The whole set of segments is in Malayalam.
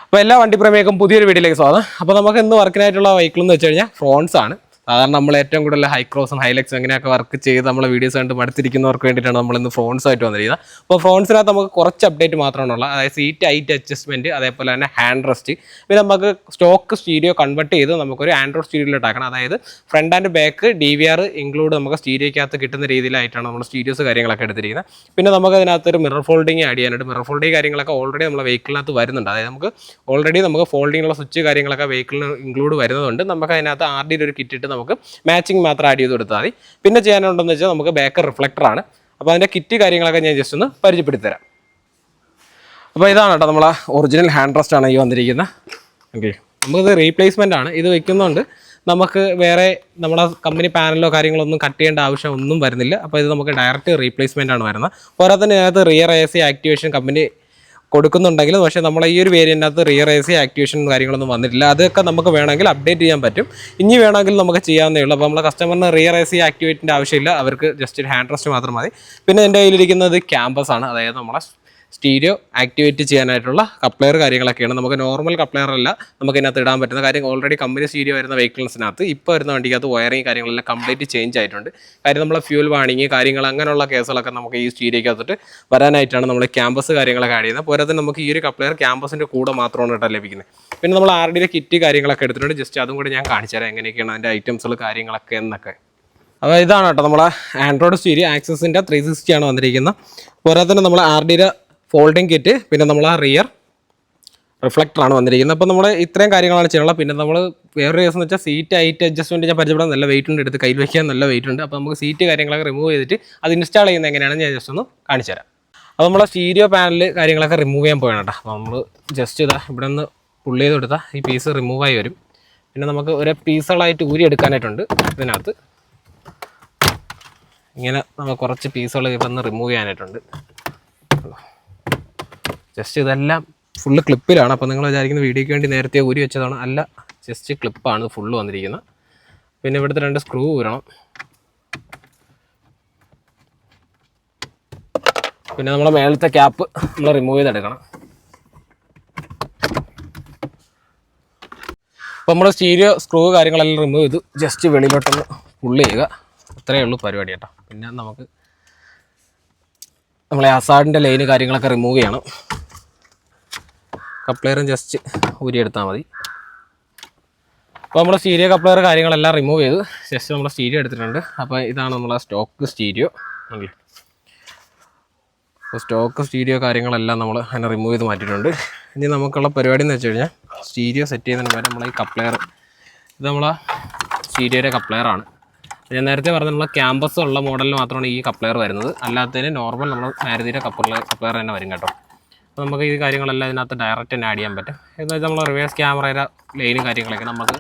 അപ്പോൾ എല്ലാ വണ്ടിപ്രേമികൾക്കും പുതിയൊരു വീഡിയോയിലേക്ക് സ്വാഗതം. അപ്പോൾ നമുക്ക് ഇന്ന് വർക്കിനായിട്ടുള്ള വെഹിക്കിൾ എന്ന് വെച്ച് കഴിഞ്ഞാൽ ഫ്രോൺസ് ആണ്. സാധാരണ നമ്മൾ ഏറ്റവും കൂടുതൽ ഹൈക്രോസും ഹൈലക്സും അങ്ങനെയൊക്കെ വർക്ക് ചെയ്ത് നമ്മളെ വീഡിയോസ് കണ്ട് മടുത്തിരിക്കുന്നവർക്ക് വേണ്ടിയിട്ടാണ് നമ്മൾ ഇന്ന് ഫ്രോൺസ് ആയിട്ട് വന്നിരിക്കുന്നത്. അപ്പോൾ ഫ്രോൺസിനകത്ത് നമുക്ക് കുറച്ച് അപ്ഡേറ്റ് മാത്രമാണുള്ളത്. അതായത് സീറ്റ് ഹൈറ്റ് അഡ്ജസ്റ്റ്മെൻറ്റ്, അതേപോലെ തന്നെ ഹാൻഡ് റെസ്റ്റ്. പിന്നെ നമുക്ക് സ്റ്റോക്ക് സ്റ്റീരിയോ കൺവേർട്ട് ചെയ്ത് നമുക്കൊരു ആൻഡ്രോയിഡ് സ്റ്റീരിയോയിലോട്ടാക്കണം. അതായത് front and back DVR include നമുക്ക് സ്റ്റീരിയോക്കകത്ത് കിട്ടുന്ന രീതിയിലായിട്ടാണ് നമ്മൾ സ്റ്റീരിയോസ് കാര്യങ്ങളൊക്കെ എടുത്തിരിക്കുന്നത്. പിന്നെ നമുക്ക് അതിനകത്തൊരു മിറർ ഫോൾഡിങ് ആഡ് ചെയ്യാനുണ്ട്. മിറർ ഫോൾഡിങ് കാര്യങ്ങളൊക്കെ ഓൾറെഡി നമ്മളെ വെഹിക്കിളിനകത്ത് വരുന്നുണ്ട്. അതായത് നമുക്ക് ഓൾറെഡി നമുക്ക് ഫോൾഡിങ്ങുള്ള സ്വിച്ച് കാര്യങ്ങളൊക്കെ വെഹിക്കിളിന് ഇൻക്ലൂഡ് വരുന്നതുകൊണ്ട് നമുക്ക് അതിനകത്ത് RD ഒരു കിറ്റ് ഇട്ട് നമുക്ക് മാച്ചിങ് മാത്രം ആഡ് ചെയ്ത് കൊടുത്താൽ മതി. പിന്നെ ചെയ്യാനുണ്ടെന്ന് വെച്ചാൽ നമുക്ക് ബാക്ക് റിഫ്ലക്ടറാണ്. അപ്പോൾ അതിൻ്റെ കിറ്റ് കാര്യങ്ങളൊക്കെ ഞാൻ ജസ്റ്റ് ഒന്ന് പരിചയപ്പെടുത്തി തരാം. അപ്പോൾ ഇതാണ് കേട്ടോ നമ്മളെ ഒറിജിനൽ ഹാൻഡ് റെസ്റ്റ് ആണ് ഈ വന്നിരിക്കുന്നത്. ഓക്കെ, നമുക്കിത് റീപ്ലേസ്മെൻ്റ് ആണ്. ഇത് വെക്കുന്നതുകൊണ്ട് നമുക്ക് വേറെ നമ്മളെ കമ്പനി പാനലോ കാര്യങ്ങളൊന്നും കട്ട് ചെയ്യേണ്ട ആവശ്യം ഒന്നും വരുന്നില്ല. അപ്പോൾ ഇത് നമുക്ക് ഡയറക്റ്റ് റീപ്ലേസ്മെൻ്റ് ആണ് വരുന്നത്. പോരാതെ തന്നെ ഇതിനകത്ത് റിയർ AC ആക്ടിവേഷൻ കമ്പനി കൊടുക്കുന്നുണ്ടെങ്കിലും പക്ഷേ നമ്മളെ ഈ ഒരു വേരിയൻ്റിനകത്ത് റിയർ AC ആക്ടിവേഷൻ കാര്യങ്ങളൊന്നും വന്നിട്ടില്ല. അതൊക്കെ നമുക്ക് വേണമെങ്കിൽ അപ്ഡേറ്റ് ചെയ്യാൻ പറ്റും. ഇനി വേണമെങ്കിൽ നമുക്ക് ചെയ്യാവുന്നേ ഉള്ളൂ. അപ്പോൾ നമ്മളെ കസ്റ്റമറിന് റിയർ AC ആക്ടിവേറ്റിൻ്റെ ആവശ്യമില്ല, അവർക്ക് ജസ്റ്റ് ഒരു ഹാൻഡ് റെസ്റ്റ് മാത്രം മതി. പിന്നെ എൻ്റെ കയ്യിലിരിക്കുന്നത് ക്യാമ്പസ് ആണ്. അതായത് നമ്മളെ സ്റ്റീരിയോ ആക്ടിവേറ്റ് ചെയ്യാനായിട്ടുള്ള കപ്ലെയർ കാര്യങ്ങളൊക്കെയാണ്. നമുക്ക് നോർമൽ കപ്ലെയർ അല്ല നമുക്ക് ഇതിനകത്ത് ഇടാൻ പറ്റുന്ന കാര്യം. ഓൾറെഡി കമ്പനി സ്റ്റീരിയോ വരുന്ന വെഹിക്കിൾസിനകത്ത് ഇപ്പോൾ വരുന്ന വണ്ടിക്കകത്ത് വയറിങ് കാര്യങ്ങളെല്ലാം കംപ്ലീറ്റ് ചേഞ്ച് ആയിട്ടുണ്ട്. കാര്യം നമ്മളെ ഫ്യൂൽ വാണിങ് കാര്യങ്ങൾ അങ്ങനെയുള്ള കേസുകളൊക്കെ നമുക്ക് ഈ സ്റ്റീരിയോക്കകത്തിട്ട് വരാനായിട്ടാണ് നമ്മൾ ക്യാമ്പസ് കാര്യങ്ങളൊക്കെ ആഡ് ചെയ്യുന്നത്. പോരാതെ നമുക്ക് ഈ ഒരു കപ്ലെയർ ക്യാമ്പസിൻ്റെ കൂടെ മാത്രമാണ് കേട്ടോ ലഭിക്കുന്നത്. പിന്നെ നമ്മൾ RD കിറ്റ് കാര്യങ്ങളൊക്കെ എടുത്തിട്ടുണ്ട്. ജസ്റ്റ് അതും കൂടി ഞാൻ കാണിച്ചു തരാം എങ്ങനെയൊക്കെയാണ് അതിൻ്റെ ഐറ്റംസുകൾ കാര്യങ്ങളൊക്കെ എന്നൊക്കെ. അപ്പോൾ ഇതാണ് കേട്ടോ നമ്മളെ ആൻഡ്രോയിഡ് സ്റ്റീരിയോ ആക്സസിൻ്റെ 360 ആണ് വന്നിരിക്കുന്നത്. പോരാതെ തന്നെ നമ്മൾ RD ഫോൾഡിങ് കിറ്റ്, പിന്നെ നമ്മൾ റിയർ റിഫ്ലക്ടറാണ് വന്നിരിക്കുന്നത്. അപ്പോൾ നമ്മൾ ഇത്രയും കാര്യങ്ങളാണ് ചെയ്യാനുള്ളത്. പിന്നെ നമ്മൾ വേറൊരു കേസ് എന്ന് വെച്ചാൽ സീറ്റ് ഹൈറ്റ് അഡ്ജസ്റ്റ്മെൻറ്റ് ഞാൻ പരിചയപ്പെടാൻ നല്ല വെയിറ്റ് ഉണ്ട്, എടുത്ത് കയ്യിൽ വയ്ക്കാൻ നല്ല വെയിറ്റ് ഉണ്ട്. അപ്പോൾ നമുക്ക് സീറ്റ് കാര്യങ്ങളൊക്കെ റിമൂവ് ചെയ്തിട്ട് അത് ഇൻസ്റ്റാൾ ചെയ്യുന്നത് എങ്ങനെയാണെന്ന് ഞാൻ ജസ്റ്റ് ഒന്ന് കാണിച്ചു തരാം. അപ്പോൾ നമ്മളെ സ്റ്റീരിയോ പാനൽ കാര്യങ്ങളൊക്കെ റിമൂവ് ചെയ്യാൻ പോയാണ് കേട്ടോ. അപ്പോൾ നമ്മൾ ജസ്റ്റ് ഇതാ ഇവിടെ നിന്ന് പുള്ളി ചെയ്ത് കൊടുത്താൽ ഈ പീസ് റിമൂവായി വരും. പിന്നെ നമുക്ക് ഒരു പീസുകളായിട്ട് ഊരി എടുക്കാനായിട്ടുണ്ട്. ഇതിനകത്ത് ഇങ്ങനെ നമുക്ക് കുറച്ച് പീസുകൾ ഇവിടെ നിന്ന് റിമൂവ് ചെയ്യാനായിട്ടുണ്ട്. ജസ്റ്റ് ഇതെല്ലാം ഫുള്ള് ക്ലിപ്പിലാണ്. അപ്പോൾ നിങ്ങൾ വിചാരിക്കുന്ന വീഡിയോയ്ക്ക് വേണ്ടി നേരത്തെ ഊരി വെച്ചതാണ്, അല്ല, ജസ്റ്റ് ക്ലിപ്പാണ് ഫുള്ള് വന്നിരിക്കുന്നത്. പിന്നെ ഇവിടുത്തെ 2 സ്ക്രൂ ഊരണം. പിന്നെ നമ്മളെ മേളത്തെ ക്യാപ്പ് നമ്മൾ റിമൂവ് ചെയ്തെടുക്കണം. അപ്പോൾ നമ്മൾ സ്റ്റീരിയോ സ്ക്രൂ കാര്യങ്ങളെല്ലാം റിമൂവ് ചെയ്തു. ജസ്റ്റ് വെളിയിലോട്ടൊന്ന് പുള്ള് ചെയ്യുക, അത്രയേ ഉള്ളൂ പരിപാടി കേട്ടോ. പിന്നെ നമുക്ക് നമ്മളെ ഹസാർഡിൻ്റെ ലൈന് കാര്യങ്ങളൊക്കെ റിമൂവ് ചെയ്യണം. കപ്ലെയറും ജസ്റ്റ് ഊരിയെടുത്താൽ മതി. അപ്പോൾ നമ്മൾ സ്റ്റീരിയോ കപ്ലെയർ കാര്യങ്ങളെല്ലാം റിമൂവ് ചെയ്ത് ജസ്റ്റ് നമ്മൾ സ്റ്റീരിയോ എടുത്തിട്ടുണ്ട്. അപ്പോൾ ഇതാണ് നമ്മളെ സ്റ്റോക്ക് സ്റ്റീരിയോ അല്ലേ. അപ്പോൾ സ്റ്റോക്ക് സ്റ്റീരിയോ കാര്യങ്ങളെല്ലാം നമ്മൾ അതിനെ റിമൂവ് ചെയ്ത് മാറ്റിയിട്ടുണ്ട്. ഇനി നമുക്കുള്ള പരിപാടി എന്ന് വെച്ച് കഴിഞ്ഞാൽ സ്റ്റീരിയോ സെറ്റ് ചെയ്യുന്നതിന് മുമ്പ് നമ്മളെ ഈ കപ്ലെയർ, ഇത് നമ്മളെ സ്റ്റീരിയോയുടെ കപ്ലെയറാണ്. ഞാൻ നേരത്തെ പറഞ്ഞ നമ്മളെ ക്യാമ്പസ് ഉള്ള മോഡലിൽ മാത്രമാണ് ഈ കപ്ലെയർ വരുന്നത്. അല്ലാത്തതിന് നോർമൽ നമ്മൾ മാരുതിയുടെ കപ്ലെയർ തന്നെ വരും കേട്ടോ. അപ്പോൾ നമുക്ക് ഈ കാര്യങ്ങളെല്ലാം ഇതിനകത്ത് ഡയറക്റ്റ് തന്നെ ആഡ് ചെയ്യാൻ പറ്റും. എന്ന് വെച്ചാൽ നമ്മൾ റിവേഴ്സ് ക്യാമറയുടെ ലൈനും കാര്യങ്ങളൊക്കെ നമുക്ക്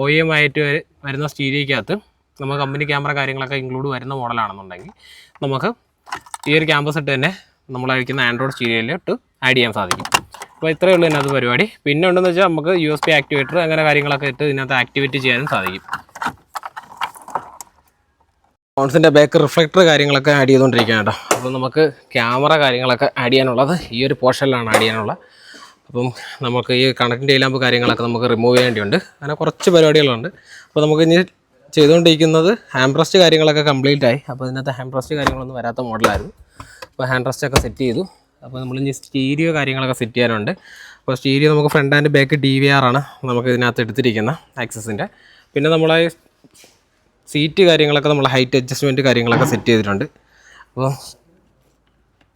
OEM ആയിട്ട് വരുന്ന സ്റ്റീരിയോയ്ക്കകത്ത് നമുക്ക് കമ്പനി ക്യാമറ കാര്യങ്ങളൊക്കെ ഇൻക്ലൂഡ് വരുന്ന മോഡലാണെന്നുണ്ടെങ്കിൽ നമുക്ക് ഈ ഒരു ക്യാമ്പസ് ഇട്ട് തന്നെ നമ്മളയക്കുന്ന ആൻഡ്രോയിഡ് സ്റ്റീരിയോയിലിട്ട് ആഡ് ചെയ്യാൻ സാധിക്കും. അപ്പോൾ ഇത്രയേ ഉള്ളൂ ഇതിനകത്ത് പരിപാടി. പിന്നെ ഉണ്ടെന്ന് വെച്ചാൽ നമുക്ക് USB ആക്ടിവേറ്റർ അങ്ങനെ കാര്യങ്ങളൊക്കെ ഇട്ട് ഇതിനകത്ത് ആക്ടിവേറ്റ് ചെയ്യാനും സാധിക്കും. ഫോൺസിൻ്റെ ബാക്ക് റിഫ്ലക്ടർ കാര്യങ്ങളൊക്കെ ആഡ് ചെയ്തുകൊണ്ടിരിക്കുകയാണ് കേട്ടോ. അപ്പോൾ നമുക്ക് ക്യാമറ കാര്യങ്ങളൊക്കെ ആഡ് ചെയ്യാനുള്ളത് ഈ ഒരു പോർഷനിലാണ് ആഡ് ചെയ്യാനുള്ളത്. അപ്പം നമുക്ക് ഈ കണക്റ്റിംഗ് ലാമ്പ് കാര്യങ്ങളൊക്കെ നമുക്ക് റിമൂവ് ചെയ്യേണ്ടിയുണ്ട്. അങ്ങനെ കുറച്ച് പരിപാടികളുണ്ട്. അപ്പോൾ നമുക്ക് ഇനി ചെയ്തുകൊണ്ടിരിക്കുന്നത് ഹാൻഡ് റെസ്റ്റ് കാര്യങ്ങളൊക്കെ കംപ്ലീറ്റ് ആയി. അപ്പോൾ ഇതിനകത്ത് ഹാൻഡ് റെസ്റ്റ് കാര്യങ്ങളൊന്നും വരാത്ത മോഡലായിരുന്നു. അപ്പോൾ ഹാൻഡ് റെസ്റ്റൊക്കെ സെറ്റ് ചെയ്തു. അപ്പോൾ നമ്മളിനി സ്റ്റീരിയോ കാര്യങ്ങളൊക്കെ സെറ്റ് ചെയ്യാനുണ്ട്. അപ്പോൾ സ്റ്റീരിയോ നമുക്ക് ഫ്രണ്ട് ആൻഡ് ബാക്ക് DVR ആണ് നമുക്ക് ഇതിനകത്ത് എടുത്തിരിക്കുന്ന ആക്സസിൻ്റെ. പിന്നെ നമ്മളെ സീറ്റ് കാര്യങ്ങളൊക്കെ നമ്മൾ ഹൈറ്റ് അഡ്ജസ്റ്റ്മെൻറ്റ് കാര്യങ്ങളൊക്കെ സെറ്റ് ചെയ്തിട്ടുണ്ട്.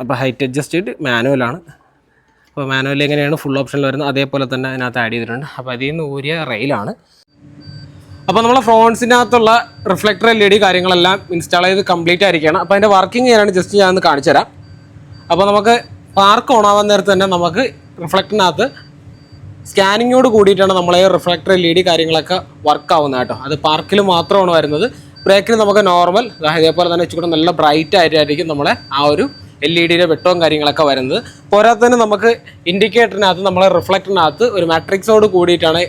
അപ്പോൾ ഹൈറ്റ് അഡ്ജസ്റ്റഡ് മാനുവലാണ്. അപ്പോൾ മാനുവൽ എങ്ങനെയാണ് ഫുൾ ഓപ്ഷനിൽ വരുന്നത് അതേപോലെ തന്നെ അതിനകത്ത് ആഡ് ചെയ്തിട്ടുണ്ട്. അപ്പോൾ അതിൽ നിന്ന് ഊരിയ റെയിലാണ്. അപ്പോൾ നമ്മളെ ഫ്രോൺസിനകത്തുള്ള റിഫ്ലക്ടർ LED കാര്യങ്ങളെല്ലാം ഇൻസ്റ്റാൾ ചെയ്ത് കംപ്ലീറ്റ് ആയിരിക്കുകയാണ്. അപ്പോൾ അതിൻ്റെ വർക്കിംഗ് ചെയ്യാനാണ് ജസ്റ്റ് ഞാനൊന്ന് കാണിച്ചു തരാം. അപ്പോൾ നമുക്ക് പാർക്ക് ഓൺ ആവാൻ നേരത്ത് തന്നെ നമുക്ക് റിഫ്ലക്ടറിനകത്ത് സ്കാനിങ്ങോട് കൂടിയിട്ടാണ് നമ്മളെ റിഫ്ലക്ടർ LED കാര്യങ്ങളൊക്കെ വർക്ക് ആവുന്നത് കേട്ടോ. അത് പാർക്കിൽ മാത്രമാണ് വരുന്നത്. ബ്രേക്കിൽ നമുക്ക് നോർമൽ ഇതേപോലെ തന്നെ ഇച്ചിരി നല്ല ബ്രൈറ്റ് ആയിട്ടായിരിക്കും നമ്മളെ ആ ഒരു LED വെട്ടവും കാര്യങ്ങളൊക്കെ വരുന്നത്. പോരാതെ തന്നെ നമുക്ക് ഇൻഡിക്കേറ്ററിനകത്ത് നമ്മളെ റിഫ്ലക്ടറിനകത്ത് ഒരു മാട്രിക്സോട് കൂടിയിട്ടാണ്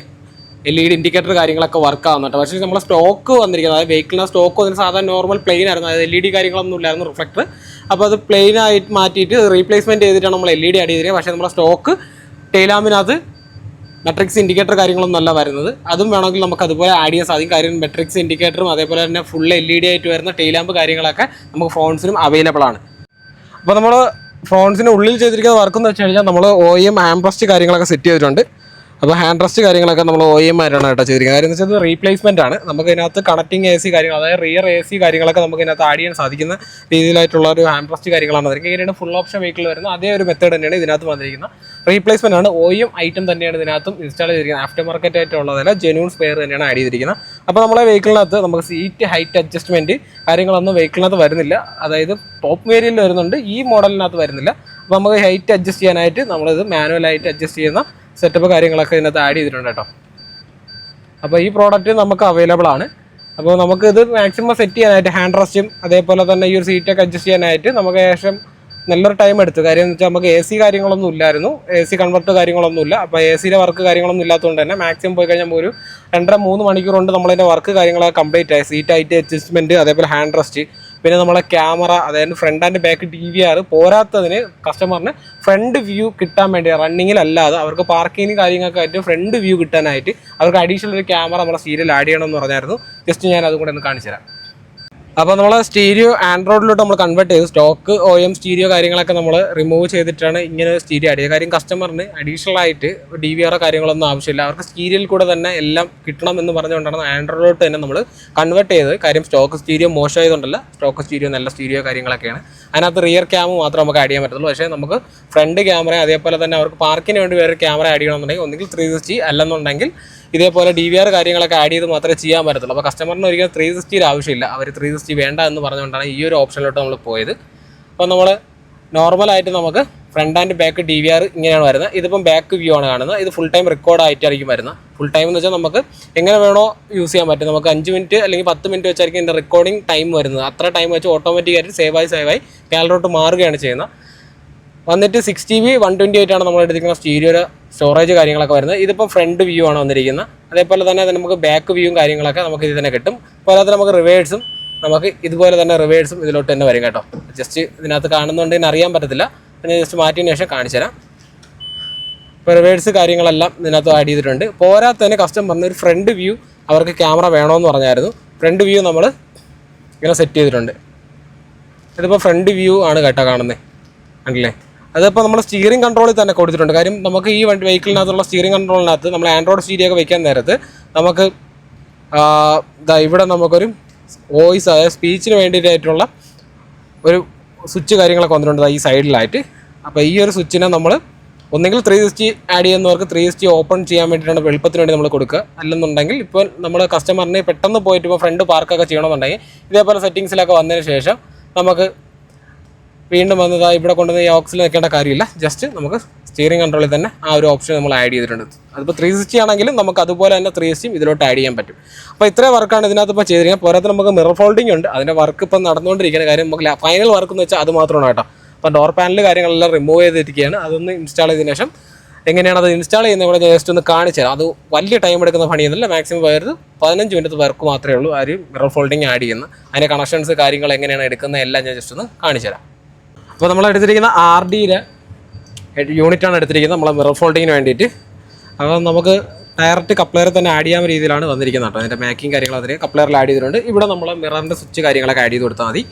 LED ഇൻഡിക്കേറ്റർ കാര്യങ്ങളൊക്കെ വർക്ക് ആവുന്നുണ്ട്. പക്ഷേ നമ്മളെ സ്റ്റോക്ക് വന്നിരിക്കുന്നത്, അതായത് വെഹിക്കിളിന് സ്റ്റോക്ക് വന്നിട്ട് സാധാരണ നോർമൽ പ്ലെയിൻ ആയിരുന്നു, അതായത് LED കാര്യങ്ങളൊന്നും ഇല്ലായിരുന്നു റിഫ്ലക്ടർ. അപ്പോൾ അത് പ്ലെയിൻ ആയിട്ട് മാറ്റിയിട്ട് റീപ്ലേസ്മെൻറ്റ് ചെയ്തിട്ടാണ് നമ്മൾ LED ആഡ് ചെയ്തിരിക്കുന്നത്. പക്ഷേ നമ്മളെ സ്റ്റോക്ക് ടെയിലാമ്പിനകത്ത് മെട്രിക്സ് ഇൻഡിക്കേറ്റർ കാര്യങ്ങളൊന്നും അല്ല വരുന്നത്. അതും വേണമെങ്കിൽ നമുക്ക് അതുപോലെ ആഡ് ചെയ്യാൻ സാധിക്കും. കാര്യം മെട്രിക്സ് ഇൻഡിക്കേറ്ററും അതേപോലെ തന്നെ ഫുൾ LED ആയിട്ട് വരുന്ന ടെയിൽ ലാമ്പ് കാര്യങ്ങളൊക്കെ നമുക്ക് ഫ്രോൺസിനും അവൈലബിൾ ആണ്. അപ്പോൾ നമ്മൾ ഫ്രോൺസിന് ഉള്ളിൽ ചെയ്തിരിക്കുന്ന വർക്ക് എന്ന് വെച്ച് കഴിഞ്ഞാൽ നമ്മൾ OEM ആംബ്രസ്റ്റ് കാര്യങ്ങളൊക്കെ സെറ്റ് ചെയ്തിട്ടുണ്ട്. അപ്പോൾ ഹാൻഡ് റെസ്റ്റ് കാര്യങ്ങളൊക്കെ നമ്മൾ OEM ആയിട്ടാണ് കേട്ടോ ചെയ്തിരിക്കുന്നത്. കാര്യം എന്ന് വെച്ചാൽ റീപ്ലേസ്മെൻ്റ് ആണ്. നമുക്ക് ഇതിനകത്ത് കണക്റ്റിംഗ് AC കാര്യങ്ങൾ, അതായത് റിയർ AC കാര്യങ്ങളൊക്കെ നമുക്ക് ഇതിനകത്ത് ആഡ് ചെയ്യാൻ സാധിക്കുന്ന രീതിയിലായിട്ടുള്ള ഒരു ഹാൻഡ് റെസ്റ്റ് കാര്യങ്ങളാണ് വന്നിരിക്കുന്നത്. ഇങ്ങനെയാണ് ഫുൾ ഓപ്ഷൻ വെഹിക്കിൾ വരുന്നത്. അതേ ഒരു മെത്തേഡ് തന്നെയാണ് ഇതിനകത്ത് വന്നിരിക്കുന്നത്. റീപ്ലേസ്മെൻ്റ് ആണ്, OEM ഐറ്റം തന്നെയാണ് ഇതിനകത്തും ഇൻസ്റ്റാൾ ചെയ്തിരിക്കുന്നത്. ആഫ്റ്റർ മാർക്കറ്റ് ആയിട്ടുള്ളതല്ല, ജെന്യൂൺ സ്പെയർ തന്നെയാണ് ആഡ് ചെയ്തിരിക്കുന്നത്. അപ്പോൾ നമ്മളെ വെഹിക്കിളിനകത്ത് നമുക്ക് സീറ്റ് ഹൈറ്റ് അഡ്ജസ്റ്റ്മെൻറ്റ് കാര്യങ്ങളൊന്നും വെഹിക്കിളിനകത്ത് വരുന്നില്ല. അതായത് ടോപ്പ് വേരിയൻറ്റിൽ വരുന്നുണ്ട്, ഈ മോഡലിനകത്ത് വരുന്നില്ല. അപ്പോൾ നമുക്ക് ഹൈറ്റ് അഡ്ജസ്റ്റ് ചെയ്യാനായിട്ട് നമ്മളിത് മാനുവലായിട്ട് അഡ്ജസ്റ്റ് ചെയ്യുന്ന സെറ്റപ്പ് കാര്യങ്ങളൊക്കെ ഇതിനകത്ത് ആഡ് ചെയ്തിട്ടുണ്ട് കേട്ടോ. അപ്പോൾ ഈ പ്രോഡക്റ്റ് നമുക്ക് അവൈലബിൾ ആണ്. അപ്പോൾ നമുക്കിത് മാക്സിമം സെറ്റ് ചെയ്യാനായിട്ട് ഹാൻഡ് റെസ്റ്റും അതേപോലെ തന്നെ ഈ ഒരു സീറ്റൊക്കെ അഡ്ജസ്റ്റ് ചെയ്യാനായിട്ട് നമുക്ക് ഏകദേശം നല്ലൊരു ടൈം എടുത്തു. കാര്യം എന്ന് വെച്ചാൽ നമുക്ക് AC കാര്യങ്ങളൊന്നും ഇല്ലായിരുന്നു, AC കൺവെർട്ട് കാര്യങ്ങളൊന്നും ഇല്ല. അപ്പോൾ ACയുടെ വർക്ക് കാര്യങ്ങളൊന്നും ഇല്ലാത്തതുകൊണ്ട് തന്നെ മാക്സിമം പോയി കഴിഞ്ഞാൽ ഒരു 2.5-3 മണിക്കൂർ കൊണ്ട് നമ്മളതിൻ്റെ വർക്ക് കാര്യങ്ങളൊക്കെ കംപ്ലീറ്റ് ആയി. സീറ്റ് ഹൈറ്റ് അഡ്ജസ്റ്റ്മെൻറ്റ്, അതേപോലെ ഹാൻഡ് റെസ്റ്റ്, പിന്നെ നമ്മളെ ക്യാമറ, അതായത് ഫ്രണ്ട് ആൻഡ് ബാക്ക് DVR, പോരാത്തതിന് കസ്റ്റമറിന് ഫ്രണ്ട് വ്യൂ കിട്ടാൻ വേണ്ടി റണ്ണിങ്ങിലല്ലാതെ അവർക്ക് പാർക്കിങ് കാര്യങ്ങളൊക്കെ ആയിട്ട് ഫ്രണ്ട് വ്യൂ കിട്ടാനായിട്ട് അവർക്ക് അഡീഷണൽ ഒരു ക്യാമറ നമ്മുടെ സീരിയൽ ആഡ് ചെയ്യണമെന്ന് പറഞ്ഞായിരുന്നു. ജസ്റ്റ് ഞാൻ അതും കൂടെ ഒന്ന് കാണിച്ചു തരാം. അപ്പോൾ നമ്മൾ സ്റ്റീരിയോ ആൻഡ്രോയിഡിലോട്ട് നമ്മൾ കൺവേർട്ട് ചെയ്ത് സ്റ്റോക്ക് OEM സ്റ്റീരിയോ കാര്യങ്ങളൊക്കെ നമ്മൾ റിമൂവ് ചെയ്തിട്ടാണ് ഇങ്ങനെ സ്റ്റീരിയോ ആഡ് ചെയ്യുക. കാര്യം കസ്റ്റമറിന് അഡീഷണൽ ആയിട്ട് DVR കാര്യങ്ങളൊന്നും ആവശ്യമില്ല, അവർക്ക് സ്റ്റീരിയോയിൽ കൂടെ തന്നെ എല്ലാം കിട്ടണം എന്ന് പറഞ്ഞുകൊണ്ടാണ് ആൻഡ്രോയിഡിലോട്ട് തന്നെ നമ്മൾ കൺവേർട്ട് ചെയ്തത്. കാര്യം സ്റ്റോക്ക് സ്റ്റീരിയോ മോശമായതുകൊണ്ടല്ല, സ്റ്റോക്ക് സ്റ്റീരിയോ നല്ല സ്റ്റീരിയോ കാര്യങ്ങളൊക്കെയാണ്. അതിനകത്ത് റിയർ ക്യാമ മാത്രം നമുക്ക് ആഡ് ചെയ്യാൻ പറ്റുള്ളൂ. പക്ഷേ നമുക്ക് ഫ്രണ്ട് ക്യാമറ, അതേപോലെ തന്നെ അവർക്ക് പാർക്കിന് വേണ്ടി വേറെ ക്യാമറ ആഡ് ചെയ്യണമെന്നുണ്ടെങ്കിൽ ഒന്നുകിൽ 360, അല്ലെന്നുണ്ടെങ്കിൽ ഇതേപോലെ DVR കാര്യങ്ങളൊക്കെ ആഡ് ചെയ്ത് മാത്രമേ ചെയ്യാൻ പറ്റത്തുള്ളൂ. അപ്പോൾ കസ്റ്റമറിന് ഒരിക്കലും 360 ആവശ്യമില്ല, അവർ 360 വേണ്ട എന്ന് പറഞ്ഞുകൊണ്ടാണ് ഈ ഒരു ഓപ്ഷനിലോട്ട് നമ്മൾ പോയത്. അപ്പോൾ നമ്മൾ നോർമലായിട്ട് നമുക്ക് ഫ്രണ്ട് ആൻഡ് ബാക്ക് DVR ഇങ്ങനെയാണ് വരുന്നത്. ഇതിപ്പം ബാക്ക് വ്യൂ ആണ് കാണുന്നത്. ഇത് ഫുൾ ടൈം റെക്കോർഡ് ആയിട്ടായിരിക്കും വരുന്നത്. ഫുൾ ടൈം എന്ന് വെച്ചാൽ നമുക്ക് എങ്ങനെ വേണോ യൂസ് ചെയ്യാൻ പറ്റും. നമുക്ക് 5 മിനിറ്റ് അല്ലെങ്കിൽ 10 മിനിറ്റ് വെച്ചായിരിക്കും ഇതിൻ്റെ റെക്കോർഡിംഗ് ടൈം വരുന്നത്. അത്ര ടൈം വെച്ച് ഓട്ടോമാറ്റിക്കായിട്ട് സേവായി കാലിലോട്ട് മാറുകയാണ് ചെയ്യുന്നത്. വന്നിട്ട് 6GB 128 ആണ് നമ്മൾ എടുത്തിരിക്കുന്ന സ്റ്റീരിയോയുടെ സ്റ്റോറേജ് കാര്യങ്ങളൊക്കെ വരുന്നത്. ഇതിപ്പോൾ ഫ്രണ്ട് വ്യൂ ആണ് വന്നിരിക്കുന്നത്. അതേപോലെ തന്നെ നമുക്ക് ബാക്ക് വ്യൂവും കാര്യങ്ങളൊക്കെ നമുക്ക് ഇത് തന്നെ കിട്ടും. അതുപോലെ തന്നെ നമുക്ക് റിവേഴ്സും, നമുക്ക് ഇതുപോലെ തന്നെ റിവേഴ്സും ഇതിലോട്ട് തന്നെ വരും കേട്ടോ. ജസ്റ്റ് ഇതിനകത്ത് കാണുന്നുണ്ട്, ഇതിന് അറിയാൻ പറ്റത്തില്ല, ഞാൻ ജസ്റ്റ് മാറ്റിയതിന് ശേഷം കാണിച്ചു തരാം. ഇപ്പോൾ റിവേഴ്സ് കാര്യങ്ങളെല്ലാം ഇതിനകത്ത് ആഡ് ചെയ്തിട്ടുണ്ട്. പോരാത്തതിന് കസ്റ്റമറിന് ഒരു ഫ്രണ്ട് വ്യൂ അവർക്ക് ക്യാമറ വേണമെന്ന് പറഞ്ഞായിരുന്നു. ഫ്രണ്ട് വ്യൂ നമ്മൾ ഇങ്ങനെ സെറ്റ് ചെയ്തിട്ടുണ്ട്. ഇതിപ്പോൾ ഫ്രണ്ട് വ്യൂ ആണ് കേട്ടോ കാണുന്നത്, കണ്ടില്ലേ? അതിപ്പോൾ നമ്മൾ സ്റ്റിയറിംഗ് കൺട്രോളിൽ തന്നെ കൊടുത്തിട്ടുണ്ട്. കാര്യം നമുക്ക് ഈ വെഹിക്കിളിനകത്തുള്ള സ്റ്റിയറിംഗ് കൺട്രോളിനകത്ത് നമ്മൾ ആൻഡ്രോയിഡ് സ്റ്റീരിയോ ഒക്കെ വയ്ക്കാൻ നേരത്ത് നമുക്ക് ഇവിടെ നമുക്കൊരു വോയിസ്, അതായത് സ്പീച്ചിന് വേണ്ടിയിട്ടായിട്ടുള്ള ഒരു സ്വിച്ച് കാര്യങ്ങളൊക്കെ വന്നിട്ടുണ്ട് ഈ സൈഡിലായിട്ട്. അപ്പോൾ ഈ ഒരു സ്വിച്ചിനെ നമ്മൾ ഒന്നെങ്കിൽ 360 ആഡ് ചെയ്യുന്നവർക്ക് 360 ഓപ്പൺ ചെയ്യാൻ വേണ്ടിയിട്ടാണ് എളുപ്പത്തിന് വേണ്ടി നമ്മൾ കൊടുക്കുക. അല്ലെന്നുണ്ടെങ്കിൽ ഇപ്പോൾ നമ്മൾ കസ്റ്റമറിന് പെട്ടെന്ന് പോയിട്ട് ഇപ്പോൾ ഫ്രണ്ട് പാർക്കൊക്കെ ചെയ്യണമെന്നുണ്ടെങ്കിൽ ഇതേപോലെ സെറ്റിങ്സിലൊക്കെ വന്നതിന് ശേഷം നമുക്ക് വീണ്ടും വന്നതാ ഇവിടെ കൊണ്ടുവന്ന് ഈ ഓക്സിൽ വെക്കേണ്ട കാര്യമില്ല. ജസ്റ്റ് നമുക്ക് സ്റ്റിയറിംഗ് കൺട്രോളിൽ തന്നെ ആ ഒരു ഓപ്ഷൻ നമ്മൾ ആഡ് ചെയ്തിട്ടുണ്ട്. അതിപ്പോൾ 360 ആണെങ്കിലും നമുക്ക് അതുപോലെ തന്നെ 360 ഇതിലോട്ട് ആഡ് ചെയ്യാൻ പറ്റും. അപ്പോൾ ഇത്രയും വർക്കാണ് ഇതിനകത്ത് ഇപ്പോൾ ചെയ്തിരിക്കുന്നത്. പോരാത്ത നമുക്ക് മിറർ ഫോൾഡിംഗ് ഉണ്ട്, അതിൻ്റെ വർക്ക് ഇപ്പം നടന്നുകൊണ്ടിരിക്കുന്ന കാര്യം. നമുക്ക് ഫൈനൽ വർക്ക് എന്ന് വെച്ചാൽ അത് മാത്രമാണ് കേട്ടോ. അപ്പോൾ ഡോർ പാനൽ കാര്യങ്ങളെല്ലാം റിമൂവ് ചെയ്തിരിക്കുകയാണ്. അതൊന്ന് ഇൻസ്റ്റാൾ ചെയ്തതിന് ശേഷം എങ്ങനെയാണ് അത് ഇൻസ്റ്റാൾ ചെയ്യുന്നത് ഇവിടെ ജസ്റ്റ് ഒന്ന് കാണിച്ചു തരാം. അത് വലിയ ടൈം എടുക്കുന്ന പണിയൊന്നുമില്ല. മാക്സിമം വരുന്നത് 15 മിനിറ്റ് വർക്ക് മാത്രമേ ഉള്ളൂ. ആ ഒരു മിറർ ഫോൾഡിങ് ആഡ് ചെയ്യുന്നത്, അതിൻ്റെ കണക്ഷൻസ് കാര്യങ്ങൾ എങ്ങനെയാണ് എടുക്കുന്നത് എല്ലാം ഞാൻ ജസ്റ്റ് ഒന്ന് കാണിച്ചു തരാം. അപ്പോൾ നമ്മൾ എടുത്തിരിക്കുന്ന RDയുടെ യൂണിറ്റാണ് എടുത്തിരിക്കുന്നത് നമ്മളെ മിറർ ഫോൾഡിങ്ങിന് വേണ്ടിയിട്ട്. അപ്പോൾ നമുക്ക് ഡയറക്റ്റ് കപ്ലെയറിൽ തന്നെ ആഡ് ചെയ്യാൻ രീതിയിലാണ് വന്നിരിക്കുന്നത് കേട്ടോ. അതിൻ്റെ മേക്കിംഗ് കാര്യങ്ങൾ അതിന് കപ്ലെയറിൽ ആഡ് ചെയ്തിട്ടുണ്ട്. ഇവിടെ നമ്മൾ മിററിൻ്റെ സ്വിച്ച് കാര്യങ്ങളൊക്കെ ആഡ് ചെയ്ത് കൊടുത്താൽ മതി.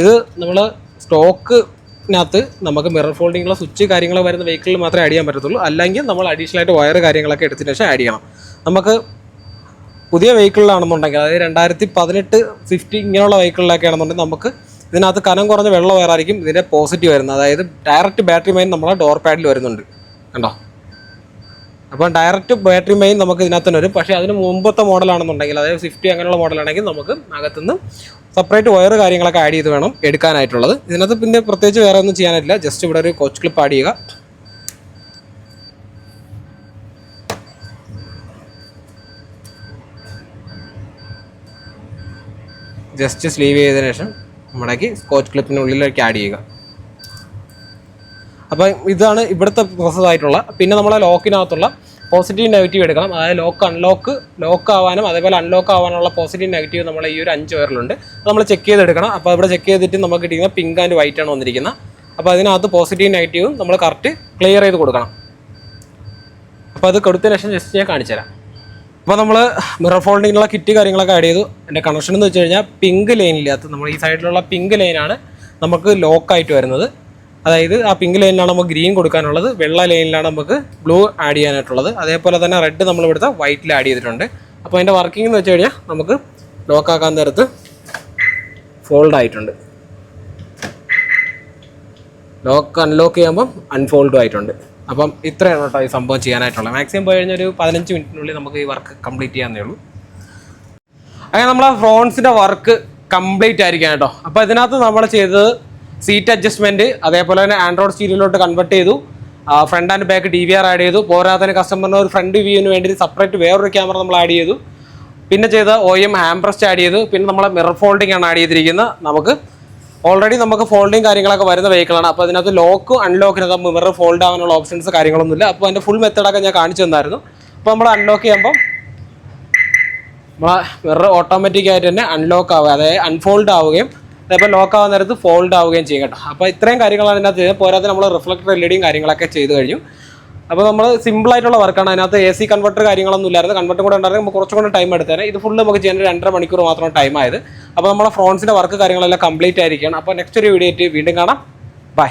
ഇത് നമ്മൾ സ്റ്റോക്കിനകത്ത് നമുക്ക് മിറർ ഫോൾഡിങ്ങുള്ള സ്വിച്ച് കാര്യങ്ങൾ വരുന്ന വെഹിക്കിളിൽ മാത്രമേ ആഡ് ചെയ്യാൻ പറ്റത്തുള്ളൂ. അല്ലെങ്കിൽ നമ്മൾ അഡീഷണൽ ആയിട്ട് വയർ കാര്യങ്ങളൊക്കെ എടുത്തതിന് ശേഷം ആഡ് ചെയ്യണം. നമുക്ക് പുതിയ വെഹിക്കിളിലാണെന്നുണ്ടെങ്കിൽ, അതായത് 2018 സ്വിഫ്റ്റ് ഇങ്ങനെയുള്ള വെഹിക്കിളിലൊക്കെ ആണെന്നുണ്ടെങ്കിൽ നമുക്ക് ഇതിനകത്ത് കനം കുറഞ്ഞ വെള്ളം വയറായിരിക്കും ഇതിൻ്റെ പോസിറ്റീവ് വരുന്നത്. അതായത് ഡയറക്റ്റ് ബാറ്ററി മെയിൻ നമ്മളെ ഡോർ പാഡിൽ വരുന്നുണ്ട് കണ്ടോ. അപ്പോൾ ഡയറക്റ്റ് ബാറ്ററി മെയിൻ നമുക്ക് ഇതിനകത്ത് തന്നെ വരും. പക്ഷേ അതിന് മുമ്പത്തെ മോഡലാണെന്നുണ്ടെങ്കിൽ, അതായത് സ്വിഫ്റ്റ് അങ്ങനെയുള്ള മോഡലാണെങ്കിൽ നമുക്ക് അകത്തുനിന്ന് സെപ്പറേറ്റ് വയർ കാര്യങ്ങളൊക്കെ ആഡ് ചെയ്ത് വേണം എടുക്കാനായിട്ടുള്ളത്. ഇതിനകത്ത് പിന്നെ പ്രത്യേകിച്ച് വേറെ ഒന്നും ചെയ്യാനായിട്ടില്ല. ജസ്റ്റ് ഇവിടെ ഒരു കോച്ച് ക്ലിപ്പ് ആഡ് ചെയ്യുക. ജസ്റ്റ് സ്ലീവ് ചെയ്തതിനു ശേഷം നമ്മുടേക്ക് സ്കോച്ച് ക്ലിപ്പിനുള്ളിലേക്ക് ആഡ് ചെയ്യുക. അപ്പോൾ ഇതാണ് ഇവിടുത്തെ പ്രോസസ്സായിട്ടുള്ള. പിന്നെ നമ്മളെ ലോക്കിനകത്തുള്ള പോസിറ്റീവ് നെഗറ്റീവ് എടുക്കണം. അതായത് ലോക്ക് ആവാനും അതേപോലെ അൺലോക്ക് ആവാനുള്ള പോസിറ്റീവ് നെഗറ്റീവ് നമ്മൾ ഈ ഒരു 5 വയറിലുണ്ട്. നമ്മൾ ചെക്ക് ചെയ്തെടുക്കണം. അപ്പോൾ ഇവിടെ ചെക്ക് ചെയ്തിട്ട് നമുക്ക് കിട്ടിയിരിക്കുന്ന പിങ്ക് ആൻഡ് വൈറ്റ് ആണ് വന്നിരിക്കുന്നത്. അപ്പോൾ അതിനകത്ത് പോസിറ്റീവ് നെഗറ്റീവും നമ്മൾ കറക്റ്റ് ക്ലിയർ ചെയ്ത് കൊടുക്കണം. അപ്പോൾ അത് കൊടുത്തതിന് ശേഷം ജസ്റ്റ് ഞാൻ കാണിച്ചു തരാം. അപ്പോൾ നമ്മൾ മിറർ ഫോൾഡിങ്ങിനുള്ള കിറ്റ് കാര്യങ്ങളൊക്കെ ആഡ് ചെയ്തു. എൻ്റെ കണക്ഷൻ എന്ന് വെച്ച് കഴിഞ്ഞാൽ പിങ്ക് ലൈനിനകത്ത് നമ്മൾ ഈ സൈഡിലുള്ള പിങ്ക് ലൈനാണ് നമുക്ക് ലോക്കായിട്ട് വരുന്നത്. അതായത് ആ പിങ്ക് ലൈനിലാണ് നമുക്ക് ഗ്രീൻ കൊടുക്കാനുള്ളത്, വെള്ള ലൈനിലാണ് നമുക്ക് ബ്ലൂ ആഡ് ചെയ്യാനായിട്ടുള്ളത്. അതേപോലെ തന്നെ റെഡ് നമ്മൾ ഇവിടുത്തെ വൈറ്റിൽ ആഡ് ചെയ്തിട്ടുണ്ട്. അപ്പോൾ അതിൻ്റെ വർക്കിംഗ് എന്ന് വെച്ച് കഴിഞ്ഞാൽ നമുക്ക് ലോക്കാക്കാൻ നേരത്ത് ഫോൾഡ് ആയിട്ടുണ്ട്, അൺലോക്ക് ചെയ്യുമ്പം അൺഫോൾഡും ആയിട്ടുണ്ട്. അപ്പം ഇത്രയാണ് കേട്ടോ ഈ സംഭവം ചെയ്യാനായിട്ടുള്ളത്. മാക്സിമം പോയി കഴിഞ്ഞാൽ ഒരു 15 മിനിറ്റിനുള്ളിൽ നമുക്ക് ഈ വർക്ക് കംപ്ലീറ്റ് ചെയ്യാവുന്നേ ഉള്ളൂ. അങ്ങനെ നമ്മളെ ഫ്രോൺസിൻ്റെ വർക്ക് കംപ്ലീറ്റ് ആയിരിക്കാം കേട്ടോ. അപ്പോൾ ഇതിനകത്ത് നമ്മൾ ചെയ്തത് സീറ്റ് അഡ്ജസ്റ്റ്മെൻറ്റ്, അതേപോലെ തന്നെ ആൻഡ്രോയിഡ് സ്റ്റീരിയോയിലോട്ട് കൺവെർട്ട് ചെയ്തു, front and back DVR add ചെയ്തു. പോരാത്തതിന് കസ്റ്റമറിന് ഒരു ഫ്രണ്ട് വ്യൂവിന് വേണ്ടി സെപ്പറേറ്റ് വേറൊരു ക്യാമറ നമ്മൾ ആഡ് ചെയ്തു. പിന്നെ ചെയ്ത OEM ഹാംബ്രസ്റ്റ് ആഡ് ചെയ്തു. പിന്നെ നമ്മളെ മിറർ ഫോൾഡിംഗ് ആണ് ആഡ് ചെയ്തിരിക്കുന്നത്. നമുക്ക് ഓൾറെഡി നമുക്ക് ഫോൾഡിങ് കാര്യങ്ങളൊക്കെ വരുന്ന വെഹിക്കിളാണ്. അപ്പോൾ അതിനകത്ത് ലോക്ക് അൺലോക്കിനകത്ത് മിറർ ഫോൾഡ് ആവാനുള്ള ഓപ്ഷൻസ് കാര്യങ്ങളൊന്നുമില്ല. അപ്പോൾ അതിൻ്റെ ഫുൾ മെത്തേഡൊക്കെ ഞാൻ കാണിച്ചു തന്നായിരുന്നു. അപ്പോൾ നമ്മൾ അൺലോക്ക് ചെയ്യുമ്പം നമ്മളെ മിറർ ഓട്ടോമാറ്റിക് ആയിട്ട് തന്നെ അൺലോക്ക് ആവുക, അതായത് അൺഫോൾഡ് ആവുകയും അതേപോലെ ലോക്ക് ആവുന്ന നേരത്ത് ഫോൾഡ് ആവുകയും ചെയ്യും കേട്ടോ. അപ്പോൾ ഇത്രയും കാര്യങ്ങളാണ് അതിനകത്ത് ചെയ്തത്. പോരാതെ നമ്മൾ റിഫ്ലക്ടർ LED കാര്യങ്ങളൊക്കെ ചെയ്ത് കഴിഞ്ഞു. അപ്പോൾ നമ്മൾ സിമ്പിളായിട്ടുള്ള വർക്കാണ്. അതിനകത്ത് AC കൺവെർട്ടർ കാര്യങ്ങളൊന്നും ഇല്ലായിരുന്നു. കൺവെർട്ടർ കൂടെ ഉണ്ടായിരുന്നു, നമുക്ക് കുറച്ചും കൂടെ ടൈം എടുത്തേനെ. ഇത് ഫുള്ള് നമുക്ക് ചെയ്യാൻ 2.5 മണിക്കൂർ മാത്രം ടൈം ആയത്. അപ്പോൾ നമ്മുടെ ഫ്രോൺസിൻ്റെ വർക്ക് കാര്യങ്ങളെല്ലാം കംപ്ലീറ്റ് ആയിരിക്കുകയാണ്. അപ്പോൾ നെക്സ്റ്റ് ഒരു വീഡിയോ ആയിട്ട് വീണ്ടും കാണാം. ബൈ.